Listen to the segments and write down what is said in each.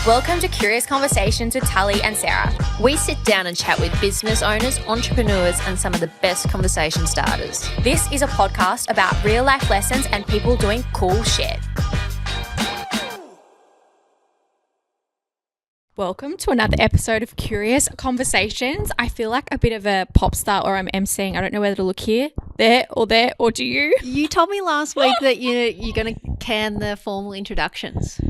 Welcome to Curious Conversations with Tully and Sarah. We sit down and chat with business owners, entrepreneurs, and some of the best conversation starters. This is a podcast about real life lessons and people doing cool shit. Welcome to another episode of Curious Conversations. I feel like a bit of a pop star, or I'm emceeing. I don't know whether to look here, there, or do you? You told me last week that you're going to can the formal introductions.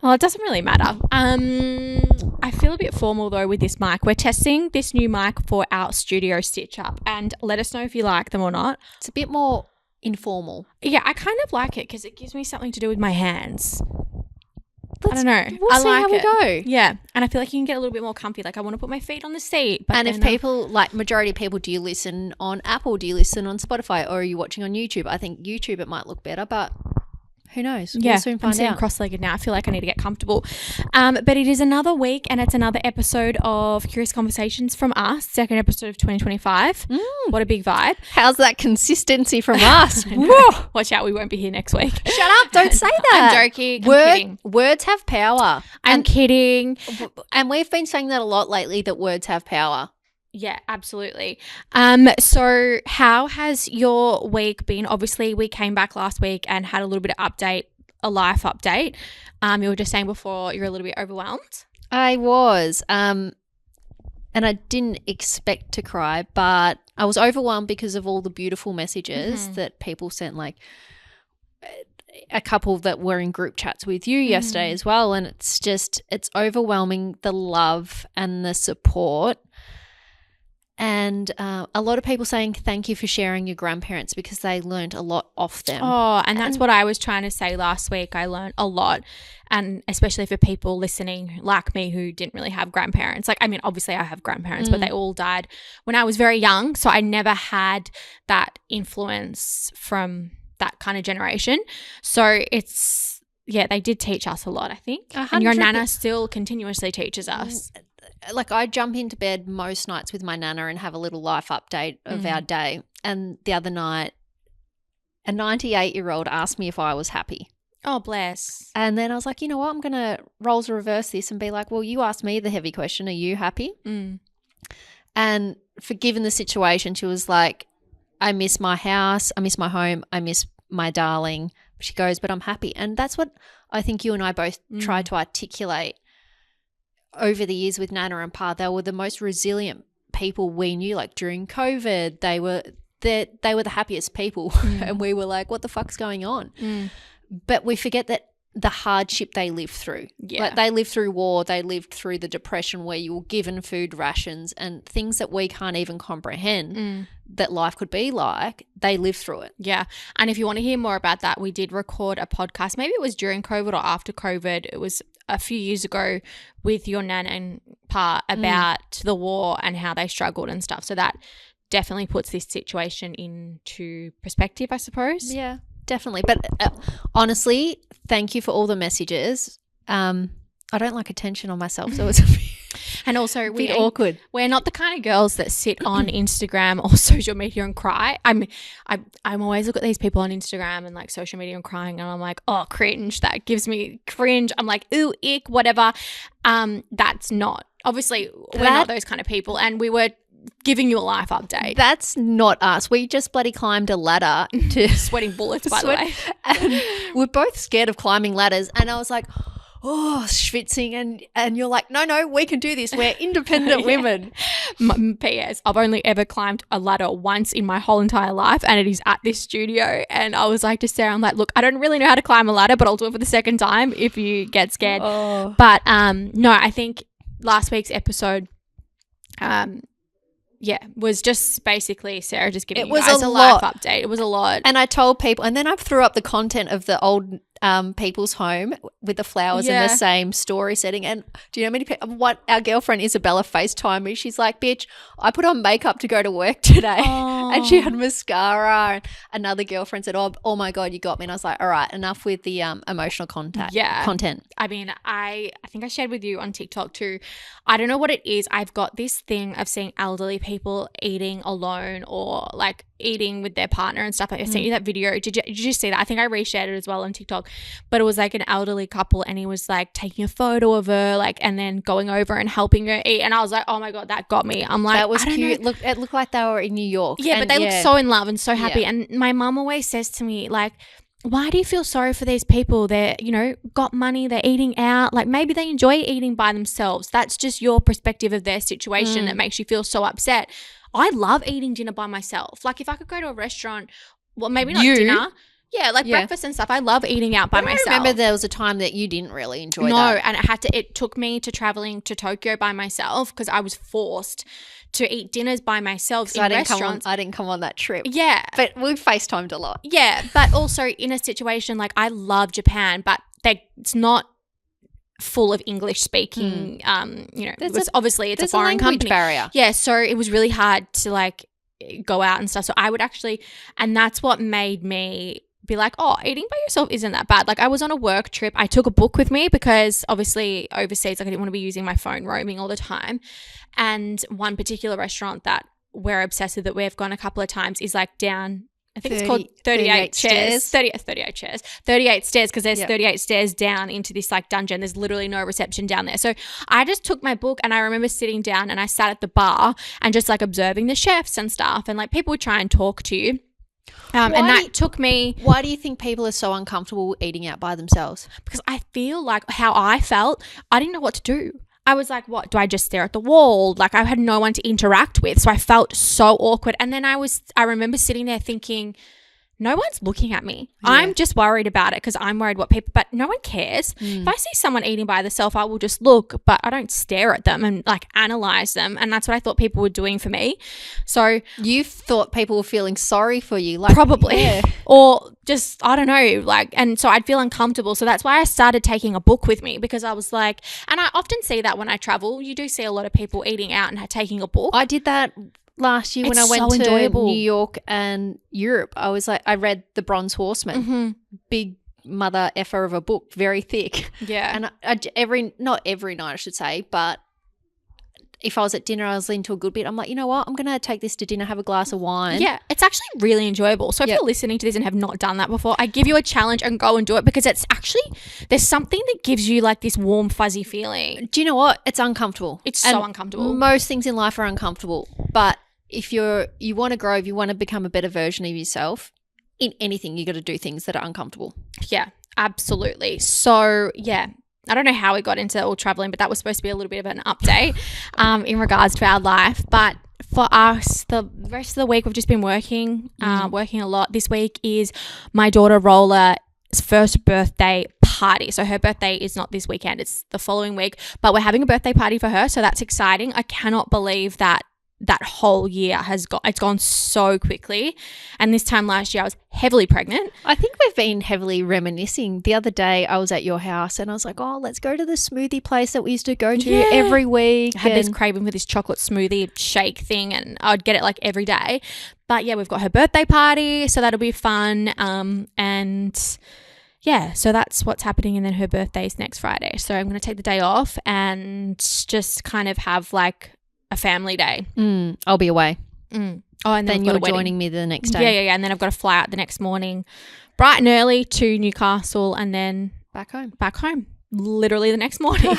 Well, it doesn't really matter. I feel a bit formal though with this mic. We're testing this new mic for our studio stitch up, and let us know if you like them or not. It's a bit more informal. Yeah, I kind of like it because it gives me something to do with my hands. I don't know. We'll see how we go. Yeah, and I feel like you can get a little bit more comfy. Like I want to put my feet on the seat. But and if people, like majority of people, do you listen on Apple? Do you listen on Spotify? Or are you watching on YouTube? I think YouTube it might look better, but who knows? Yeah, we'll soon find I'm sitting out. Cross-legged now. I feel like I need to get comfortable. But it is another week and it's another episode of Curious Conversations from us. Second episode of 2025. What a big vibe. How's that consistency from us? Watch out, we won't be here next week. Shut up, don't say that. I'm joking. I'm kidding. Words have power. I'm kidding. And we've been saying that a lot lately, that words have power. Yeah, absolutely. So how has your week been? Obviously, we came back last week and had a little bit of update, a life update. You were just saying before you're a little bit overwhelmed. I was. And I didn't expect to cry, but I was overwhelmed because of all the beautiful messages that people sent, like a couple that were in group chats with you yesterday as well. And it's overwhelming, the love and the support. And a lot of people saying thank you for sharing your grandparents because they learned a lot off them. Oh, and that's what I was trying to say last week. I learned a lot, and especially for people listening like me who didn't really have grandparents. Like, I mean, obviously I have grandparents, but they all died when I was very young. So I never had that influence from that kind of generation. So yeah, they did teach us a lot, I think. And your nana still continuously teaches us. Like I jump into bed most nights with my nana and have a little life update of our day. And the other night, a 98-year-old asked me if I was happy. Oh, bless. And then I was like, you know what? I'm going to roles reverse this and be like, well, you asked me the heavy question. Are you happy? And for given the situation, she was like, I miss my house. I miss my home. I miss my darling. She goes, but I'm happy. And that's what I think you and I both tried to articulate over the years with Nana and Pa. They were the most resilient people we knew. Like during COVID, they were the happiest people and we were like, what the fuck's going on? But we forget that the hardship they lived through. Yeah. Like they lived through war, they lived through the depression where you were given food rations and things that we can't even comprehend that life could be like. They lived through it. Yeah. And if you want to hear more about that, we did record a podcast. Maybe it was during COVID or after COVID. It was a few years ago with your nan and Pa about the war and how they struggled and stuff. So that definitely puts this situation into perspective, I suppose. Yeah, definitely. But honestly, thank you for all the messages. I don't like attention on myself, so it's a and also bit awkward. We're not the kind of girls that sit on Instagram or social media and cry. I'm always look at these people on Instagram and like social media and crying, and I'm like, oh, cringe. That gives me cringe. I'm like, ooh, ick, whatever. That's not. Obviously, we're not those kind of people, and we were giving you a life update. That's not us. We just bloody climbed a ladder to sweating bullets, by the way. And we're both scared of climbing ladders, and I was like, oh, schwitzing, and you're like, no, we can do this. We're independent women. P.S. I've only ever climbed a ladder once in my whole entire life, and it is at this studio. And I was like to Sarah, I'm like, look, I don't really know how to climb a ladder, but I'll do it for the second time if you get scared. Oh. But no, I think last week's episode was just basically Sarah just giving you guys a life update. It was a lot. And I told people, and then I threw up the content of the old people's home with the flowers in the same story setting. And do you know how many people, what our girlfriend Isabella FaceTimed me? She's like, bitch, I put on makeup to go to work today. And she had mascara. And another girlfriend said, oh my God, you got me. And I was like, all right, enough with the emotional content. I mean, I think I shared with you on TikTok too. I don't know what it is. I've got this thing of seeing elderly people eating alone or like eating with their partner and stuff. I sent you that video. Did you see that? I think I reshared it as well on TikTok. But it was like an elderly couple, and he was like taking a photo of her, like, and then going over and helping her eat. And I was like, oh my God, that got me. I'm like, that was cute. It looked like they were in New York. Yeah, but they looked so in love and so happy. And my mum always says to me, like, why do you feel sorry for these people? They're, you know, got money, they're eating out. Like, maybe they enjoy eating by themselves. That's just your perspective of their situation that makes you feel so upset. I love eating dinner by myself. Like, if I could go to a restaurant, well, maybe not dinner. Yeah, like breakfast and stuff. I love eating out by myself. I remember there was a time that you didn't really enjoy that. No, and it took me to traveling to Tokyo by myself because I was forced to eat dinners by myself in restaurants. I didn't come on that trip. Yeah. But we FaceTimed a lot. Yeah, but also in a situation like I love Japan, but it's not full of English speaking. You know, it's a foreign company barrier. Yeah, so it was really hard to like go out and stuff. So I would actually, and that's what made me be like, oh, eating by yourself isn't that bad. Like, I was on a work trip. I took a book with me because obviously overseas, like, I didn't want to be using my phone roaming all the time. And one particular restaurant that we're obsessed with, that we've gone a couple of times, is like down, I think it's called 38 chairs. 38 chairs. 38 stairs, because there's 38 stairs down into this like dungeon. There's literally no reception down there. So I just took my book, and I remember sitting down and I sat at the bar and just like observing the chefs and stuff, and like people would try and talk to you. And that took me. Why do you think people are so uncomfortable eating out by themselves? Because I feel like how I felt, I didn't know what to do. I was like, what, do I just stare at the wall? Like, I had no one to interact with. So I felt so awkward. And then I remember sitting there thinking, no one's looking at me. Yeah. I'm just worried about it because I'm worried what people, but no one cares. If I see someone eating by themselves, I will just look, but I don't stare at them and like analyze them. And that's what I thought people were doing for me. So you thought people were feeling sorry for you, like probably, or just, I don't know, like, and so I'd feel uncomfortable. So that's why I started taking a book with me, because I was like, and I often see that when I travel, you do see a lot of people eating out and taking a book. I did that last year when I went to New York and Europe. I was like, I read The Bronze Horseman, big mother effer of a book, very thick. Yeah. And not every night I should say, but if I was at dinner, I was into a good bit. I'm like, you know what? I'm going to take this to dinner, have a glass of wine. Yeah, it's actually really enjoyable. So if you're listening to this and have not done that before, I give you a challenge and go and do it, because it's actually, there's something that gives you like this warm, fuzzy feeling. Do you know what? It's uncomfortable. It's so uncomfortable. Most things in life are uncomfortable. But if you want to grow, if you want to become a better version of yourself, in anything, you got to do things that are uncomfortable. Yeah, absolutely. So, yeah. I don't know how we got into all traveling, but that was supposed to be a little bit of an update in regards to our life. But for us, the rest of the week, we've just been working a lot. This week is my daughter Roller's first birthday party. So her birthday is not this weekend, it's the following week. But we're having a birthday party for her, so that's exciting. I cannot believe that whole year it's gone so quickly. And this time last year I was heavily pregnant. I think we've been heavily reminiscing. The other day I was at your house and I was like, oh, let's go to the smoothie place that we used to go to every week. I had this craving for this chocolate smoothie shake thing, and I'd get it like every day. But yeah, we've got her birthday party, so that'll be fun. And yeah, so that's what's happening. And then her birthday is next Friday. So I'm going to take the day off and just kind of have like a family day. I'll be away. Oh, and then you're joining me the next day. Yeah. And then I've got to fly out the next morning bright and early to Newcastle, and then back home literally the next morning.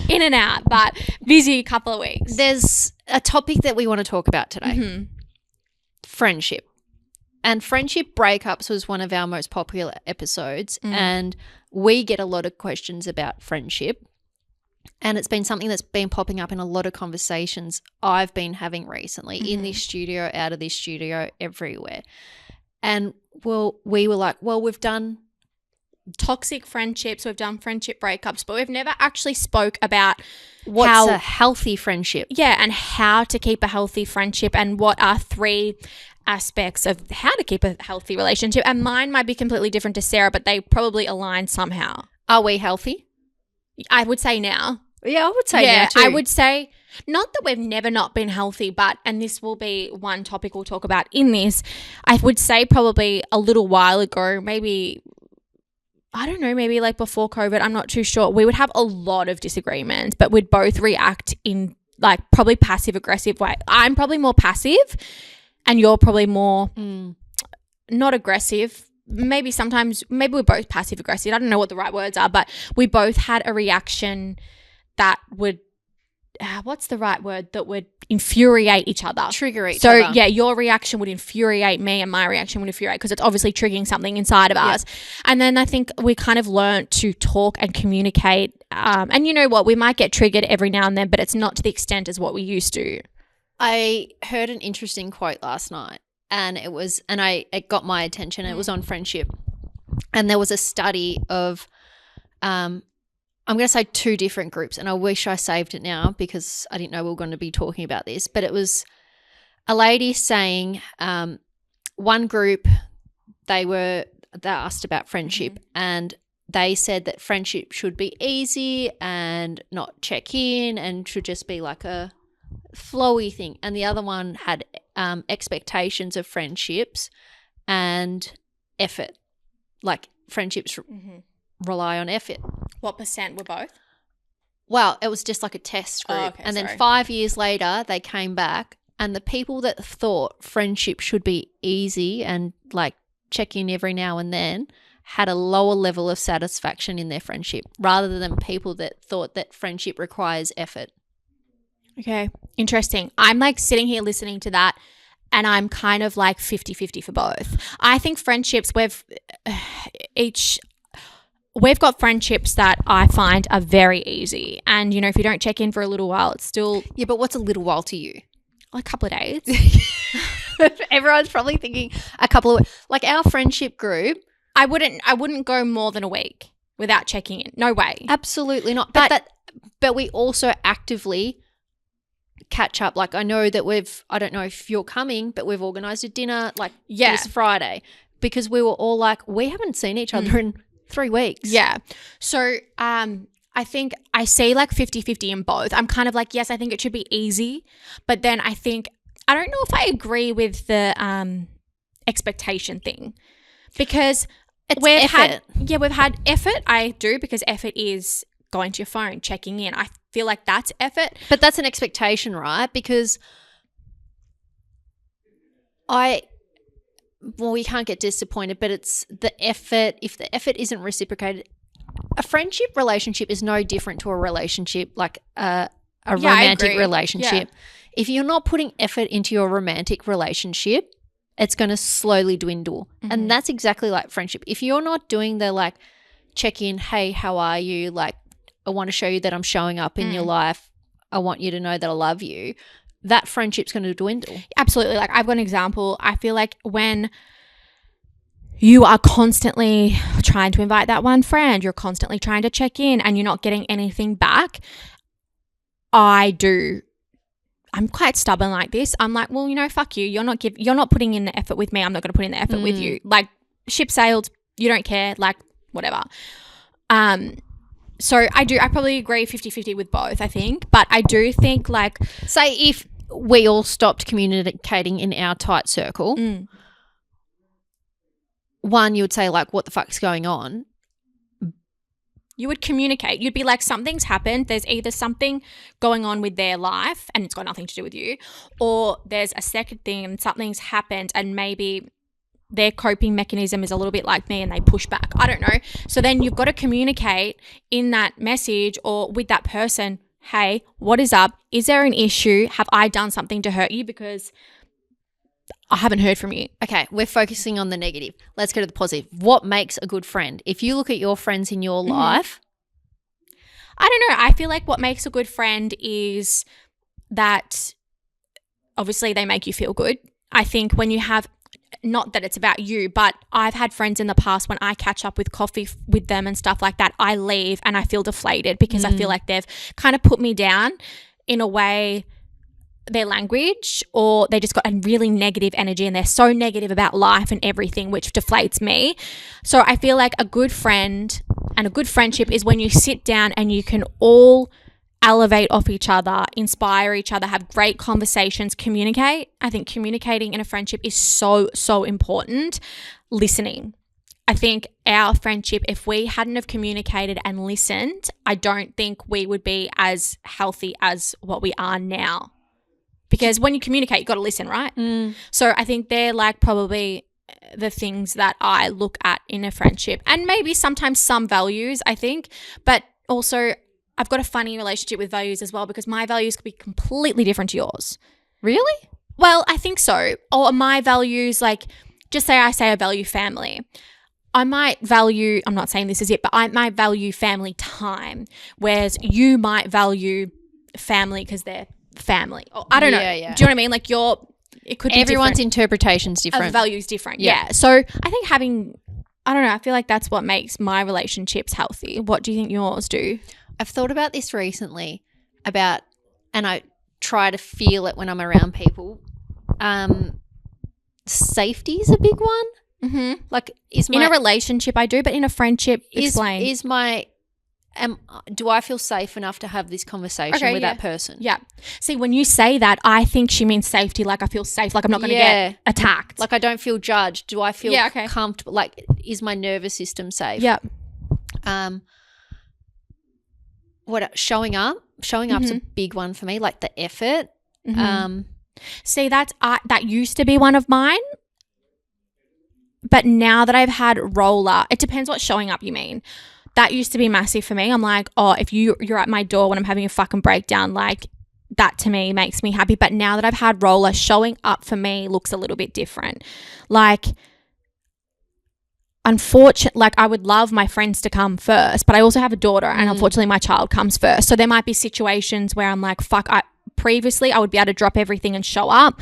In and out, but busy couple of weeks. There's a topic that we want to talk about today. Friendship. And friendship breakups was one of our most popular episodes, and we get a lot of questions about friendship. And it's been something that's been popping up in a lot of conversations I've been having recently in this studio, out of this studio, everywhere. And we were like, well, we've done toxic friendships, we've done friendship breakups, but we've never actually spoke about what's a healthy friendship. Yeah, and how to keep a healthy friendship, and what are 3 aspects of how to keep a healthy relationship. And mine might be completely different to Sarah, but they probably align somehow. Are we healthy? I would say now. Yeah, I would say now too. I would say not that we've never not been healthy, but, and this will be one topic we'll talk about in this, I would say probably a little while ago, maybe, I don't know, maybe like before COVID, I'm not too sure, we would have a lot of disagreements, but we'd both react in like probably passive aggressive way. I'm probably more passive, and you're probably more not aggressive. Maybe we're both passive aggressive. I don't know what the right words are, but we both had a reaction that would what's the right word, that would infuriate each other, trigger each other. So yeah, your reaction would infuriate me and my reaction would infuriate, because it's obviously triggering something inside of us. And then I think we kind of learned to talk and communicate, and you know what, we might get triggered every now and then, but it's not to the extent as what we used to. I heard an interesting quote last night, and it got my attention. It was on friendship, and there was a study of I'm going to say 2 different groups, and I wish I saved it now because I didn't know we were going to be talking about this, but it was a lady saying one group, they asked about friendship, and they said that friendship should be easy and not check in and should just be like a flowy thing. And the other one had expectations of friendships and effort, like friendships rely on effort. What percent were both? Well, it was just like a test group. Okay, and then 5 years later, they came back, and the people that thought friendship should be easy and like check in every now and then had a lower level of satisfaction in their friendship, rather than people that thought that friendship requires effort. Okay, interesting. I'm like sitting here listening to that, and I'm kind of like 50-50 for both. I think friendships, we've got friendships that I find are very easy. And, you know, if you don't check in for a little while, it's still... Yeah, but what's a little while to you? A couple of days. Everyone's probably thinking a couple of... Like our friendship group... I wouldn't go more than a week without checking in. No way. Absolutely not. But we also actively catch up. Like I know that I don't know if you're coming, but we've organised a dinner like this Friday, because we were all like, we haven't seen each other in 3 weeks. Yeah. So I think I see like 50-50 in both. I'm kind of like, yes, I think it should be easy. But then I don't know if I agree with the expectation thing, because we've had effort. I do, because effort is going to your phone, checking in. I feel like that's effort. But that's an expectation, right? Because you can't get disappointed, but it's the effort. If the effort isn't reciprocated, a friendship relationship is no different to a relationship, like a romantic relationship. Yeah. If you're not putting effort into your romantic relationship, it's going to slowly dwindle. And that's exactly like friendship. If you're not doing the like check in, hey, how are you? Like, I want to show you that I'm showing up in your life. I want you to know that I love you. That friendship's going to dwindle. Absolutely. Like I've got an example. I feel like when you are constantly trying to invite that one friend, you're constantly trying to check in, and you're not getting anything back, I'm quite stubborn like this. I'm like, well, you know, fuck you. You're not putting in the effort with me. I'm not going to put in the effort with you. Like, ship sailed. You don't care. Like, whatever. So I probably agree 50-50 with both, I think. But I do think, like, say if we all stopped communicating in our tight circle, one, you would say, like, what the fuck's going on? You would communicate. You'd be like, something's happened. There's either something going on with their life and it's got nothing to do with you, or there's a second thing and something's happened and maybe their coping mechanism is a little bit like me and they push back. I don't know. So then you've got to communicate in that message or with that person, hey, what is up? Is there an issue? Have I done something to hurt you? Because I haven't heard from you. Okay, we're focusing on the negative. Let's go to the positive. What makes a good friend? If you look at your friends in your life. I don't know. I feel like what makes a good friend is that obviously they make you feel good. I think when you have, not that it's about you, but I've had friends in the past when I catch up with coffee with them and stuff like that, I leave and I feel deflated because I feel like they've kind of put me down in a way, their language, or they just got a really negative energy and they're so negative about life and everything, which deflates me. So I feel like a good friend and a good friendship is when you sit down and you can all elevate off each other, inspire each other, have great conversations, communicate. I think communicating in a friendship is so, so important. Listening. I think our friendship, if we hadn't have communicated and listened, I don't think we would be as healthy as what we are now. because when you communicate, you got to listen, right? So I think they're like probably the things that I look at in a friendship, and maybe sometimes some values, I think, but also I've got a funny relationship with values as well, because my values could be completely different to yours. Really? Well, I think so. Or my values, like, just say I value family. I might value, I'm not saying this is it, but I might value family time, whereas you might value family because they're family. Or, I don't know. Yeah. Do you know what I mean? Like it could be Everyone's interpretation's different. Values different. Yeah. So I think I don't know, I feel like that's what makes my relationships healthy. What do you think yours do? I've thought about this recently and I try to feel it when I'm around people. Safety is a big one. Mm-hmm. Like, in a relationship I do, but in a friendship, explain. Do I feel safe enough to have this conversation with that person? Yeah. See, when you say that, I think she means safety. Like, I feel safe. Like, I'm not going to get attacked. Like, I don't feel judged. Do I feel comfortable? Like, is my nervous system safe? Yeah. Showing up? Showing up's a big one for me. Like, the effort. Mm-hmm. See, that used to be one of mine. But now that I've had roller, it depends what showing up you mean. That used to be massive for me. I'm like, oh, if you're at my door when I'm having a fucking breakdown, like, that to me makes me happy. But now that I've had roller, showing up for me looks a little bit different. Like, unfortunately, like, I would love my friends to come first, but I also have a daughter, and unfortunately my child comes first. So there might be situations where I'm like, fuck, previously I would be able to drop everything and show up,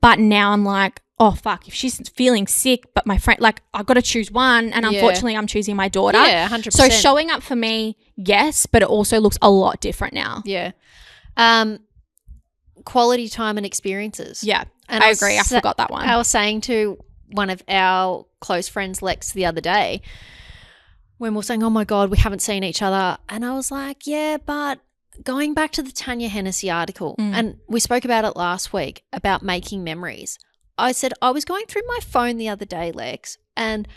but now I'm like, oh fuck, if she's feeling sick, but my friend, like, I've got to choose one, and unfortunately I'm choosing my daughter. Yeah, 100%. So showing up for me, yes, but it also looks a lot different now. Yeah. Quality time and experiences. Yeah, and I agree. I forgot that one. I was saying to one of our close friends, Lex, the other day, when we were saying, oh my God, we haven't seen each other. And I was like, yeah, but going back to the Tanya Hennessy article, and we spoke about it last week about making memories. I said, I was going through my phone the other day, Lex, and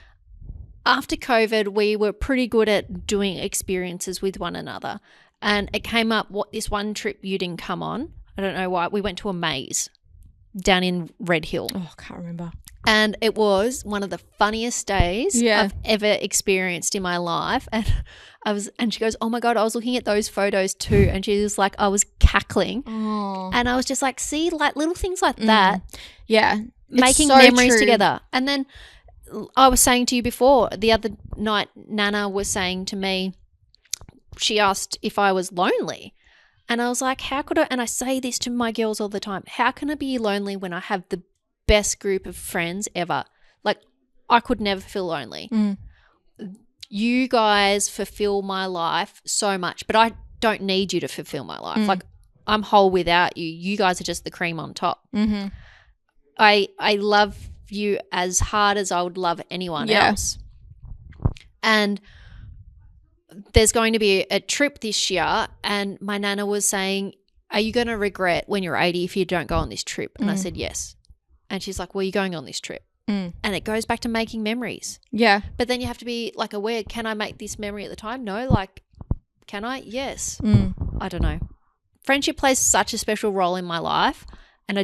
after COVID, we were pretty good at doing experiences with one another. And it came up, this one trip you didn't come on. I don't know why. We went to a maze down in Red Hill. Oh, I can't remember. And it was one of the funniest days I've ever experienced in my life. And she goes, oh my God, I was looking at those photos too. And she was like, I was cackling. Oh. And I was just like, see, like little things like that. Yeah. Making memories together. And then I was saying to you before, the other night, Nana was saying to me, she asked if I was lonely. And I was like, how could I, and I say this to my girls all the time, how can I be lonely when I have the best group of friends ever? Like, I could never feel lonely. You guys fulfill my life so much, but I don't need you to fulfill my life. Like, I'm whole without you. You guys are just the cream on top. Mm-hmm. I love you as hard as I would love anyone else. And there's going to be a trip this year, and my nana was saying, are you going to regret when you're 80 if you don't go on this trip? And I said, yes. And she's like, well, you're going on this trip. And it goes back to making memories. Yeah. But then you have to be like aware, can I make this memory at the time? No. Like, can I? Yes. I don't know. Friendship plays such a special role in my life, and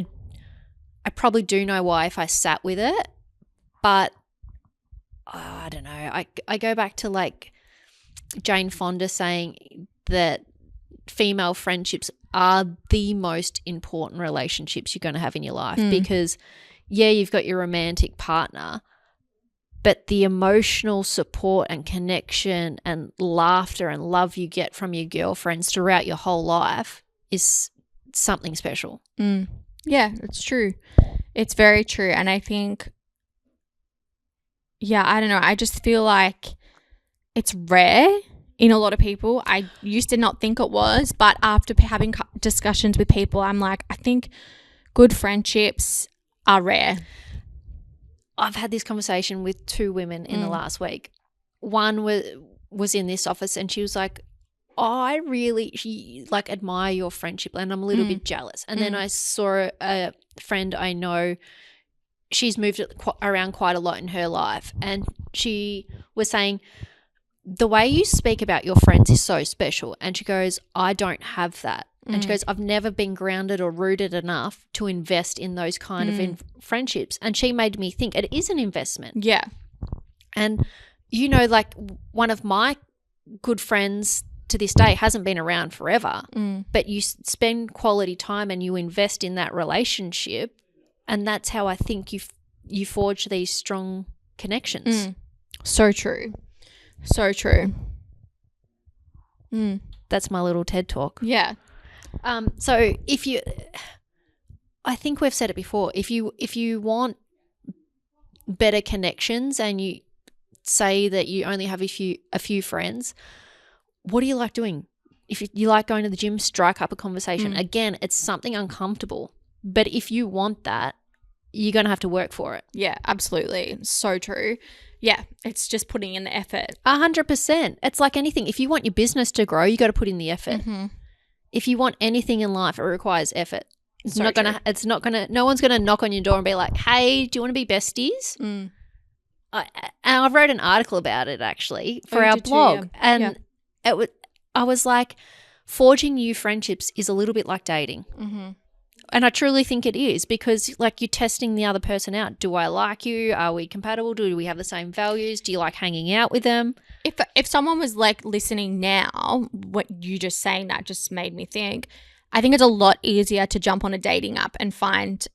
I probably do know why if I sat with it, but I don't know. I go back to like Jane Fonda saying that female friendships are the most important relationships you're going to have in your life because, yeah, you've got your romantic partner, but the emotional support and connection and laughter and love you get from your girlfriends throughout your whole life is something special. Yeah, it's true. It's very true. And I think, yeah, I don't know. I just feel like it's rare in a lot of people. I used to not think it was, but after having discussions with people, I'm like, I think good friendships are rare. I've had this conversation with two women in the last week. One was in this office, and she was like, I really admire your friendship, and I'm a little bit jealous. And then I saw a friend I know, she's moved around quite a lot in her life, and she was saying, the way you speak about your friends is so special. And she goes, I don't have that. And she goes, I've never been grounded or rooted enough to invest in those kind of friendships. And she made me think it is an investment. Yeah. And, you know, like one of my good friends to this day hasn't been around forever, but you spend quality time and you invest in that relationship. And that's how I think you forge these strong connections. So true. So true. That's my little TED talk. Yeah. So I think we've said it before, if you want better connections and you say that you only have a few friends, what do you like doing? If you like going to the gym, strike up a conversation. Again, it's something uncomfortable, but if you want that, you're going to have to work for it. Yeah, absolutely. So true. Yeah, it's just putting in the effort. 100%. It's like anything. If you want your business to grow, you got to put in the effort. If you want anything in life, it requires effort. No one's gonna knock on your door and be like, "Hey, do you want to be besties?" And I wrote an article about it actually for our blog, and I was like, forging new friendships is a little bit like dating. And I truly think it is, because like you're testing the other person out. Do I like you? Are we compatible? Do we have the same values? Do you like hanging out with them? If someone was like listening now, what you just saying that just made me think, I think it's a lot easier to jump on a dating app and find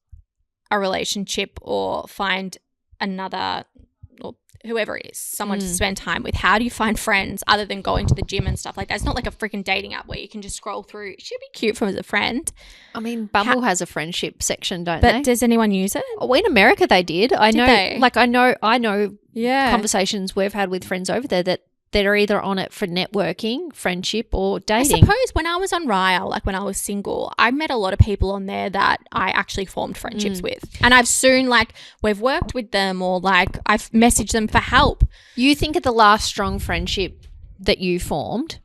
a relationship or find another, or whoever it is, someone to spend time with. How do you find friends other than going to the gym and stuff like that? It's not like a freaking dating app where you can just scroll through. She'd be cute from as a friend. I mean, Bumble has a friendship section, don't they? But does anyone use it? Oh, in America they did. I know Yeah. conversations we've had with friends over there that are either on it for networking, friendship, or dating. I suppose when I was on Ryle, like when I was single, I met a lot of people on there that I actually formed friendships with. And I've soon, like, we've worked with them, or like I've messaged them for help. You think of the last strong friendship that you formed,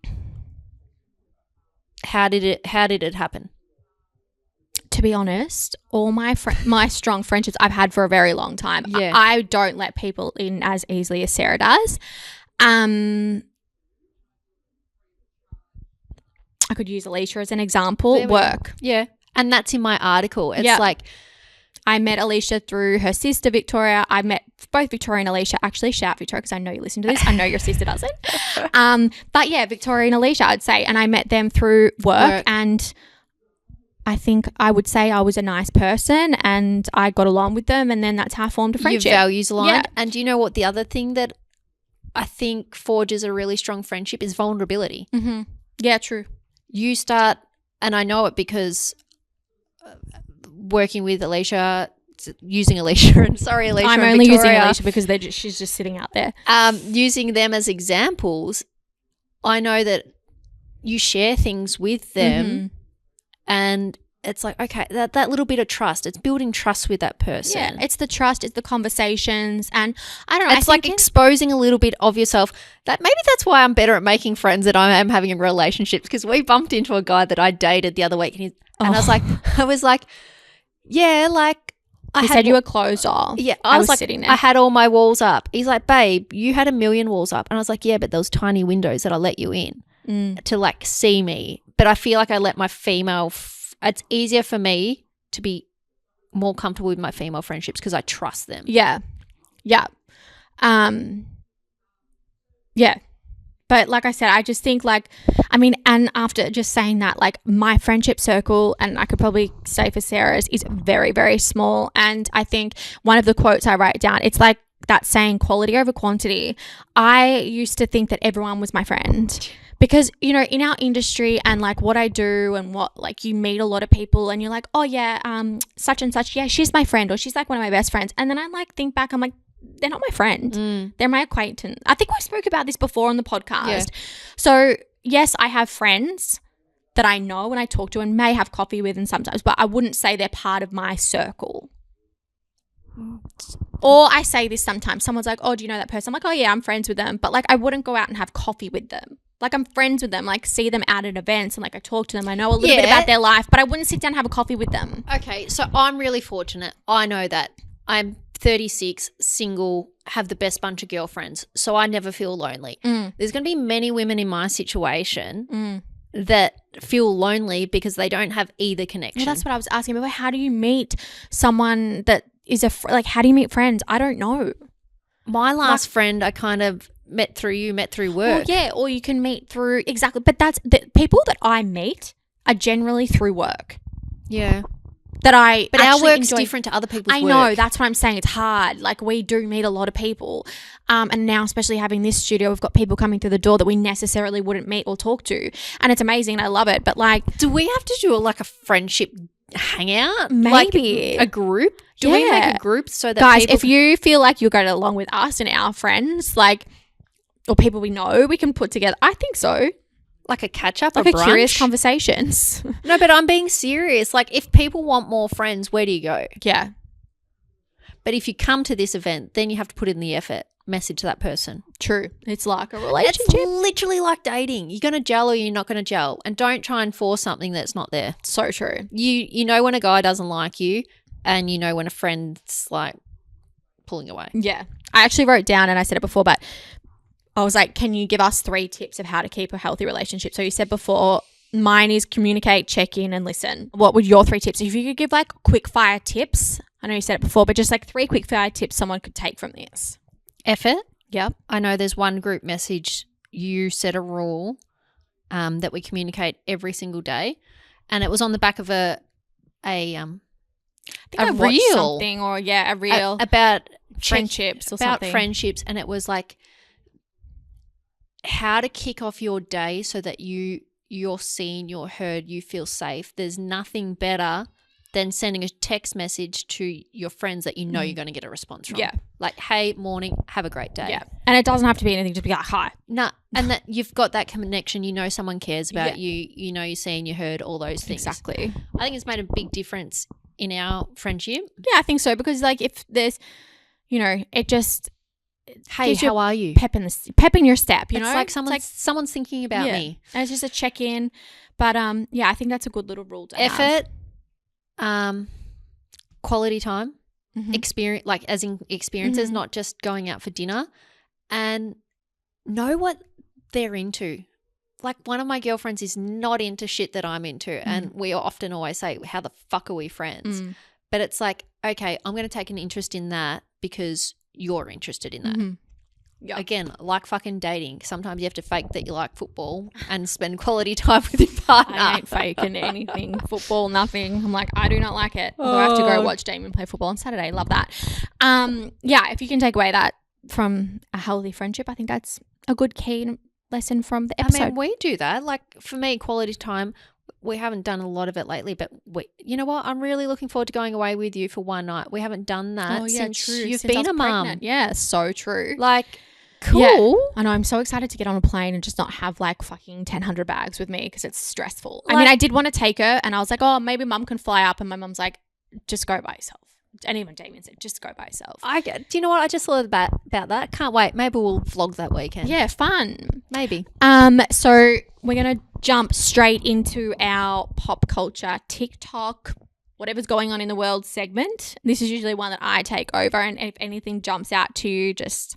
how did it happen? To be honest, all my strong friendships I've had for a very long time. Yeah. I don't let people in as easily as Sarah does. I could use Alicia as an example. Work. Yeah. And that's in my article. It's like, I met Alicia through her sister, Victoria. I met both Victoria and Alicia. Actually, shout Victoria, because I know you listen to this. I know your sister doesn't. But yeah, Victoria and Alicia, I'd say. And I met them through work. And I think I would say I was a nice person and I got along with them. And then that's how I formed a friendship. Your values aligned. Yeah. And do you know what the other thing that I think forges a really strong friendship is vulnerability. Yeah, true. You start, and I know it because working with Alicia, using Alicia, and sorry, Alicia, I'm and only Victoria, using Alicia because she's just sitting out there. Using them as examples, I know that you share things with them, and it's like, okay, that little bit of trust, it's building trust with that person. Yeah, it's the trust, it's the conversations, and I don't know. It's like exposing a little bit of yourself. That maybe that's why I'm better at making friends than I am having relationships, because we bumped into a guy that I dated the other week, and I was like, yeah, like he said you were closed off. Yeah, I was like, sitting there. I had all my walls up. He's like, babe, you had 1,000,000 walls up, and I was like, yeah, but those tiny windows that I let you in to like see me. But I feel like I let my female. It's easier for me to be more comfortable with my female friendships because I trust them. Yeah. Yeah. Yeah. But like I said, I just think like, I mean, and after just saying that, like my friendship circle, and I could probably say for Sarah's, is very, very small. And I think one of the quotes I write down, it's like that saying, quality over quantity. I used to think that everyone was my friend. Because, you know, in our industry and like what I do and what, like, you meet a lot of people and you're like, oh yeah, such and such, yeah, she's my friend, or she's like one of my best friends. And then I like think back, I'm like, they're not my friend. They're my acquaintance. I think I spoke about this before on the podcast. Yeah. So yes, I have friends that I know and I talk to and may have coffee with and sometimes, but I wouldn't say they're part of my circle. Or I say this sometimes. Someone's like, oh, do you know that person? I'm like, oh yeah, I'm friends with them. But like, I wouldn't go out and have coffee with them. Like, I'm friends with them, like see them out at events and like I talk to them. I know a little bit about their life, but I wouldn't sit down and have a coffee with them. Okay, so I'm really fortunate. I know that. I'm 36, single, have the best bunch of girlfriends, so I never feel lonely. There's going to be many women in my situation that feel lonely because they don't have either connection. Well, that's what I was asking. But how do you meet someone that is how do you meet friends? I don't know. My last friend I kind of met through work. Well, yeah, or you can meet through, exactly. But that's the people that I meet are generally through work. Yeah. But our work's different to other people's work. I know, that's what I'm saying. It's hard. Like, we do meet a lot of people. And now, especially having this studio, we've got people coming through the door that we necessarily wouldn't meet or talk to. And it's amazing and I love it. But like, do we have to do a friendship hangout? Maybe. Like a group? Do we make a group so that guys, if you feel like you're going along with us and our friends, like, or people we know, we can put together. I think so. Like a catch up, like a a brunch? Curious Conversations. No, but I'm being serious. Like, if people want more friends, where do you go? Yeah. But if you come to this event, then you have to put in the effort. Message that person. True. It's like a relationship. It's literally like dating. You're going to gel or you're not going to gel. And don't try and force something that's not there. So true. You know when a guy doesn't like you, and you know when a friend's like pulling away. Yeah. I actually wrote down, and I said it before, but I was like, can you give us 3 tips of how to keep a healthy relationship? So you said before, mine is communicate, check in, and listen. What would your 3 tips? If you could give like quick fire tips, I know you said it before, but just like 3 quick fire tips someone could take from this. Effort. Yep. I know there's one group message. You set a rule that we communicate every single day, and it was on the back of a I think I watched reel something, or a reel about friendships or about something. friendships, and it was like how to kick off your day so that you're seen, you're heard, you feel safe. There's nothing better than sending a text message to your friends that you know you're going to get a response from. Yeah. Like, hey, morning, have a great day. Yeah. And it doesn't have to be anything, just be like, hi. Nah, and that you've got that connection. You know someone cares about you. You know you're seen, you heard, all those things. Exactly. I think it's made a big difference in our friendship. Yeah, I think so, because like if there's, it just hey, how are you? Pep in your step, It's like someone's thinking about me. And it's just a check in. But I think that's a good little rule to have. Effort, quality time, Mm-hmm. experience, like as in experiences, not just going out for dinner, and know what they're into. Like, one of my girlfriends is not into shit that I'm into, and we often always say, how the fuck are we friends? But it's like, okay, I'm going to take an interest in that because you're interested in that. Mm-hmm. Yeah. Again, like fucking dating. Sometimes you have to fake that you like football and spend quality time with your partner. I ain't faking anything. Football, nothing. I'm like, I do not like it. Although I have to go watch Damien play football on Saturday. Love that. If you can take away that from a healthy friendship, I think that's a good key lesson from the episode. I mean, we do that. Like, for me, quality time, we haven't done a lot of it lately, but you know what? I'm really looking forward to going away with you for one night. We haven't done that since you've been a mum. Yeah, so true. Like, cool. Yeah. I know. I'm so excited to get on a plane and just not have like fucking 1,000 bags with me because it's stressful. I mean, I did want to take her and I was like, oh, maybe mum can fly up, and my mum's like, just go by yourself. And even Damien said, just go by yourself. Do you know what? I just thought about that. Can't wait. Maybe we'll vlog that weekend. Yeah, fun. Maybe. So we're going to jump straight into our pop culture TikTok, whatever's going on in the world segment. This is usually one that I take over, and if anything jumps out to you, just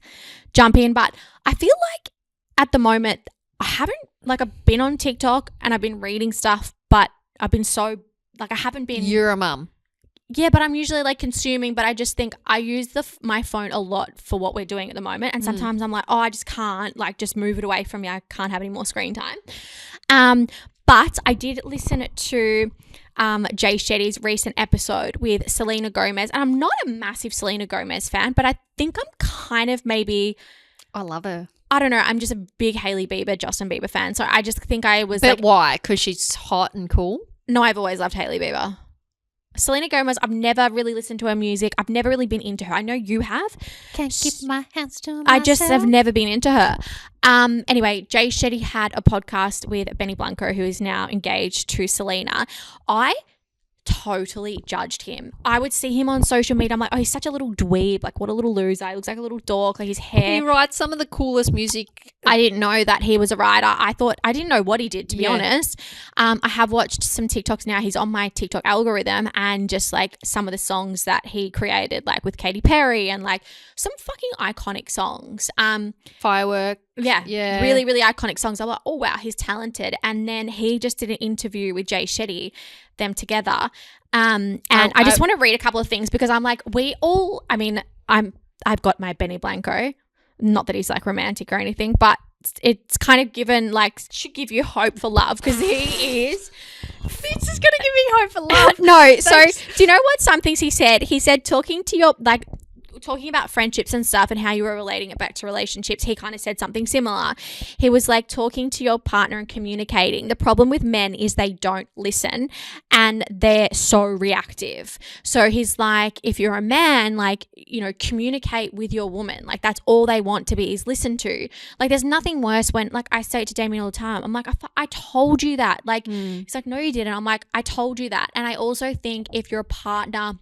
jump in. But I feel like at the moment I haven't, like, I've been on TikTok and I've been reading stuff, but I've been so, like, I haven't been. You're a mum. Yeah, but I'm usually like consuming, but I just think I use my phone a lot for what we're doing at the moment. And sometimes I'm like, oh, I just can't, like, just move it away from me. I can't have any more screen time. But I did listen to Jay Shetty's recent episode with Selena Gomez. And I'm not a massive Selena Gomez fan, but I think I'm kind of maybe. I love her. I don't know. I'm just a big Hailey Bieber, Justin Bieber fan. So I just think I was. But why? Because she's hot and cool? No, I've always loved Hailey Bieber. Selena Gomez, I've never really listened to her music. I've never really been into her. I know you have. Can't keep my hands to myself. I just have never been into her. Anyway, Jay Shetty had a podcast with Benny Blanco, who is now engaged to Selena. I totally judged him. I would see him on social media. I'm like, oh, he's such a little dweeb. Like, what a little loser. He looks like a little dork. Like, his hair. He writes some of the coolest music. I didn't know that he was a writer. I didn't know what he did, to be honest. I have watched some TikToks now. He's on my TikTok algorithm, and just like some of the songs that he created, like with Katy Perry, and like some fucking iconic songs. Firework. Yeah. Really, really iconic songs. I'm like, oh, wow, he's talented. And then he just did an interview with Jay Shetty, them together. And I just want to read a couple of things because I'm like, I've got my Benny Blanco. Not that he's like romantic or anything, but it's kind of given like should give you hope for love because he is. This is gonna give me hope for love. No, so do you know what? Some things he said talking about friendships and stuff and how you were relating it back to relationships, he kind of said something similar. He was like talking to your partner and communicating. The problem with men is they don't listen and they're so reactive. So he's like, if you're a man, like, you know, communicate with your woman. Like that's all they want to be is listened to. Like there's nothing worse when, like I say it to Damien all the time, I'm like, I told you that. Like he's like, no, you didn't. I'm like, I told you that. And I also think if your partner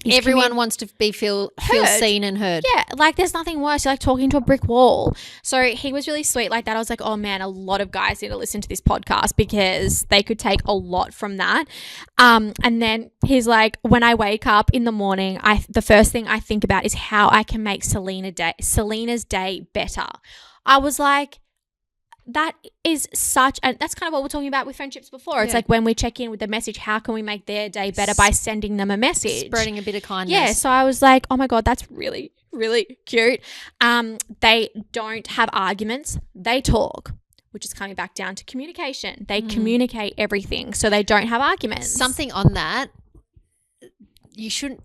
everyone wants to feel seen and heard. Yeah, like there's nothing worse. You're like talking to a brick wall. So he was really sweet like that. I was like, oh man, a lot of guys need to listen to this podcast because they could take a lot from that. And then he's like, when I wake up in the morning, the first thing I think about is how I can make Selena's day better. I was like, that is and that's kind of what we're talking about with friendships before. It's like when we check in with the message, how can we make their day better by sending them a message? Spreading a bit of kindness. Yeah, so I was like, oh my God, that's really, really cute. They don't have arguments. They talk, which is coming back down to communication. They communicate everything, so they don't have arguments. Something on that, you shouldn't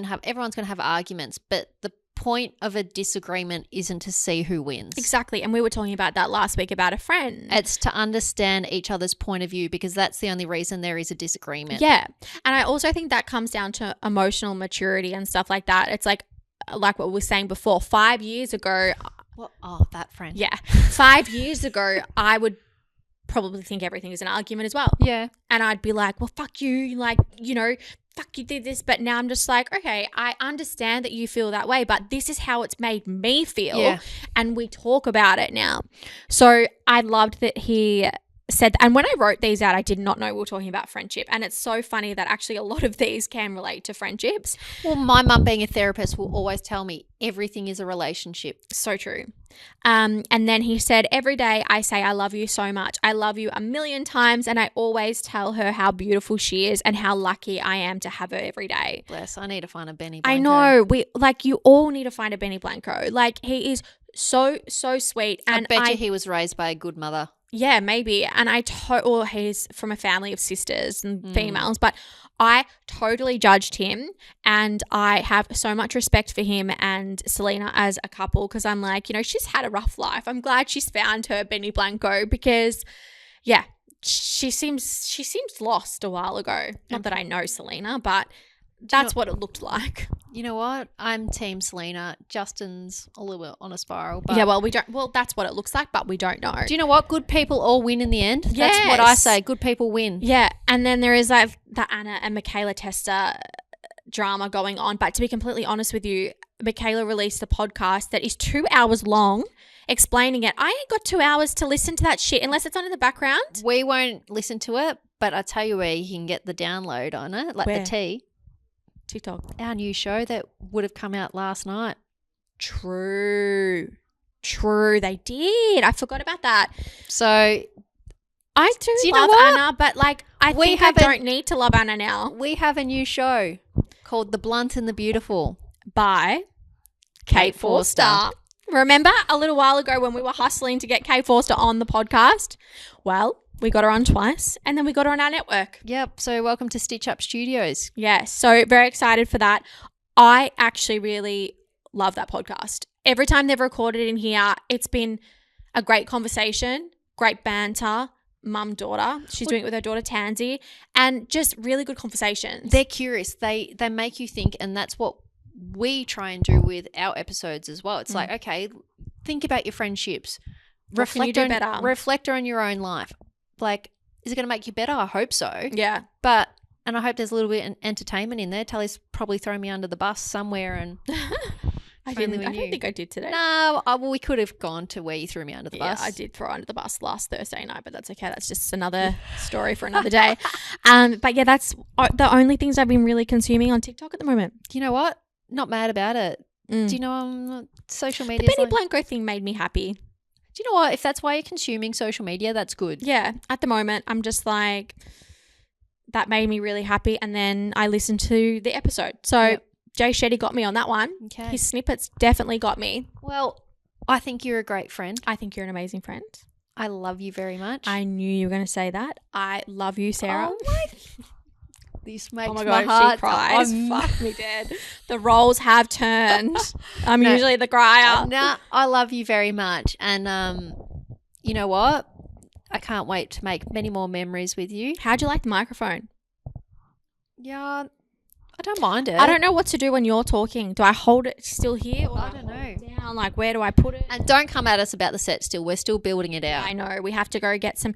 have, everyone's going to have arguments, but the point of a disagreement isn't to see who wins. Exactly. And we were talking about that last week about a friend. It's to understand each other's point of view because that's the only reason there is a disagreement. Yeah. And I also think that comes down to emotional maturity and stuff like that. It's like what we were saying before, 5 years ago. That friend. Yeah. 5 years ago, I would probably think everything is an argument as well. Yeah. And I'd be like, well, fuck you. Like, you know, fuck you did this. But now I'm just like, okay, I understand that you feel that way, but this is how it's made me feel. Yeah. And we talk about it now. So I loved that he said that. And when I wrote these out, I did not know we were talking about friendship. And it's so funny that actually a lot of these can relate to friendships. Well, my mum being a therapist will always tell me everything is a relationship. So true. And then he said, every day I say I love you so much. I love you 1,000,000 times. And I always tell her how beautiful she is and how lucky I am to have her every day. Bless. I need to find a Benny Blanco. I know. You all need to find a Benny Blanco. Like he is so, so sweet. And I bet you he was raised by a good mother. Yeah, maybe. And or he's from a family of sisters and females, but I totally judged him and I have so much respect for him and Selena as a couple because I'm like, you know, she's had a rough life. I'm glad she's found her Benny Blanco because, yeah, she seems lost a while ago. Not that I know Selena, but that's what it looked like. You know what? I'm team Selena. Justin's a little bit on a spiral. But yeah, well, that's what it looks like, but we don't know. Do you know what? Good people all win in the end. Yes. That's what I say. Good people win. Yeah. And then there is like the Anna and Michaela Testa drama going on. But to be completely honest with you, Michaela released a podcast that is 2 hours long explaining it. I ain't got 2 hours to listen to that shit unless it's on in the background. We won't listen to it, but I tell you where you can get the download on it, like where? the tea. TikTok. Our new show that would have come out last night. True. They did. I forgot about that. So I do love Anna, but like I don't need to love Anna now. We have a new show called The Blunt and the Beautiful by Kate Forster. Remember a little while ago when we were hustling to get Kate Forster on the podcast? Well, we got her on twice and then we got her on our network. Yep. So welcome to Stitch Up Studios. Yes. So very excited for that. I actually really love that podcast. Every time they've recorded in here, it's been a great conversation, great banter, mum-daughter. She's doing it with her daughter Tansy and just really good conversations. They're curious. They make you think, and that's what we try and do with our episodes as well. It's like, okay, think about your friendships. Reflect on your own life. Like, is it going to make you better? I hope so. Yeah. And I hope there's a little bit of entertainment in there. Tully's probably thrown me under the bus somewhere and I don't think I did today. No, we could have gone to where you threw me under the bus. Yeah, I did throw under the bus last Thursday night, but that's okay. That's just another story for another day. But yeah, that's the only things I've been really consuming on TikTok at the moment. You know what? Not mad about it. Do you know social media? The Benny Blanco thing made me happy. Do you know what? If that's why you're consuming social media, that's good. Yeah. At the moment, I'm just like, that made me really happy. And then I listened to the episode. So Jay Shetty got me on that one. Okay. His snippets definitely got me. Well, I think you're a great friend. I think you're an amazing friend. I love you very much. I knew you were going to say that. I love you, Sarah. Oh my. This makes my my God, heart she cries. I'm- Fuck me dead. The roles have turned. I'm usually the crier. Nah, I love you very much. And you know what? I can't wait to make many more memories with you. How'd you like the microphone? Yeah, I don't mind it. I don't know what to do when you're talking. Do I hold it still here or I don't know. hold it down? Like, where do I put it? And don't come at us about the set still. We're still building it out. I know. We have to go get some.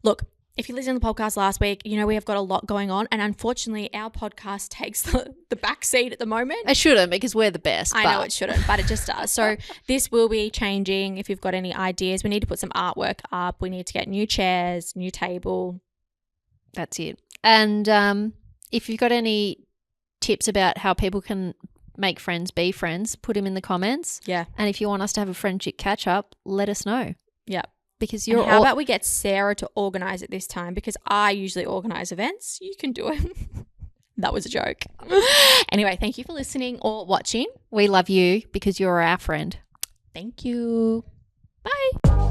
Look, if you listened to the podcast last week, you know we have got a lot going on. And unfortunately, our podcast takes the back seat at the moment. It shouldn't because we're the best. I know it shouldn't, but it just does. So this will be changing. If you've got any ideas, we need to put some artwork up. We need to get new chairs, new table. That's it. And if you've got any tips about how people can make friends, be friends, put them in the comments. Yeah. And if you want us to have a friendship catch up, let us know. Yeah. Because you're how about we get Sarah to organise it this time, because I usually organise events. You can do it. That was a joke. Anyway, thank you for listening or watching. We love you because you're our friend. Thank you. Bye.